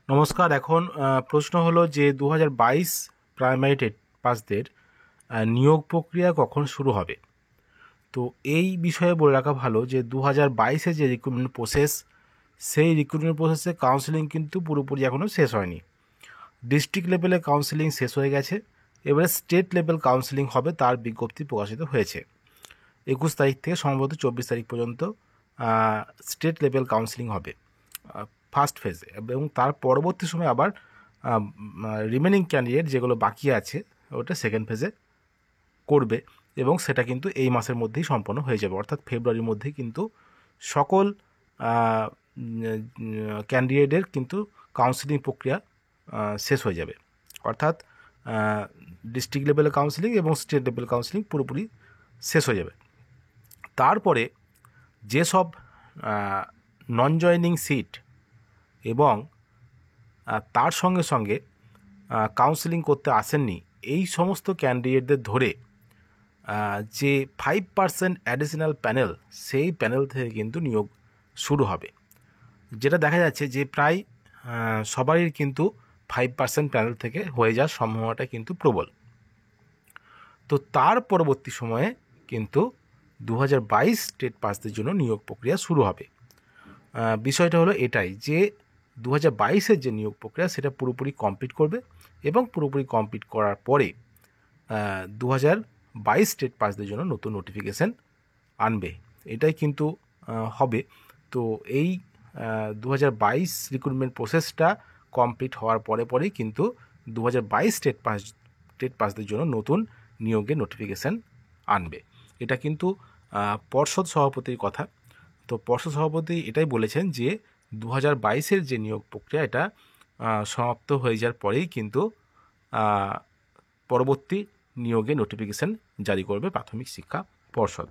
নমস্কার। এখন প্রশ্ন হলো যে 2022 প্রাইমারি টেট পাসদের নিয়োগ প্রক্রিয়া কখন শুরু হবে। তো এই বিষয়ে বলে রাখা ভালো যে 2022-এ যে রিক্রুটমেন্ট প্রসেস, সেই রিক্রুটমেন্ট প্রসেসে কাউন্সেলিং কিন্তু পুরোপুরি এখনও শেষ হয়নি। ডিস্ট্রিক্ট লেভেলে কাউন্সেলিং শেষ হয়ে গেছে, এবারে স্টেট লেভেল কাউন্সেলিং হবে, তার বিজ্ঞপ্তি প্রকাশিত হয়েছে 21 তারিখ থেকে সম্ভবত 24 তারিখ পর্যন্ত স্টেট লেভেল কাউন্সেলিং হবে ফার্স্ট ফেজে, এবং তার পরবর্তী সময় আবার রিমেনিং ক্যান্ডিডেট যেগুলো বাকি আছে ওটা সেকেন্ড ফেজে করবে, এবং সেটা কিন্তু এই মাসের মধ্যেই সম্পন্ন হয়ে যাবে, অর্থাৎ ফেব্রুয়ারির মধ্যেই কিন্তু সকল ক্যান্ডিডেটের কিন্তু কাউন্সেলিং প্রক্রিয়া শেষ হয়ে যাবে, অর্থাৎ ডিস্ট্রিক্ট লেভেলে কাউন্সেলিং এবং স্টেট লেভেল কাউন্সেলিং পুরোপুরি শেষ হয়ে যাবে। তারপরে যেসব নন জয়নিং সিট এবং তার সঙ্গে সঙ্গে কাউন্সেলিং করতে আসেননি এই সমস্ত ক্যান্ডিডেটদের ধরে যে 5% অ্যাডিশনাল প্যানেল, সেই প্যানেল থেকে কিন্তু নিয়োগ শুরু হবে। যেটা দেখা যাচ্ছে যে প্রায় সবারই কিন্তু 5% প্যানেল থেকে হয়ে যাওয়ার সম্ভাবনাটা কিন্তু প্রবল। তো তার পরবর্তী সময়ে কিন্তু 2022 স্টেট পাসদের জন্য নিয়োগ প্রক্রিয়া শুরু হবে। বিষয়টা হলো এটাই যে 2022-এর যে নিয়োগ প্রক্রিয়া সেটা পুরোপুরি কমপ্লিট করবে, এবং পুরোপুরি কমপ্লিট করার পরে 2022 স্টেট পাসদের জন্য নতুন নোটিফিকেশান আনবে, এটাই কিন্তু হবে। তো এই 2022 রিক্রুটমেন্ট প্রসেসটা কমপ্লিট হওয়ার পরেই কিন্তু 2022 স্টেট পাসদের জন্য নতুন নিয়োগের নোটিফিকেশান আনবে। এটা কিন্তু পর্ষদ সভাপতির কথা। তো পর্ষদ সভাপতি এটাই বলেছেন যে 2022-এর যে নিয়োগ প্রক্রিয়া এটা সমাপ্ত হয়ে যাওয়ার পরেই কিন্তু পরবর্তী নিয়োগে নোটিফিকেশান জারি করবে প্রাথমিক শিক্ষা পর্ষদ।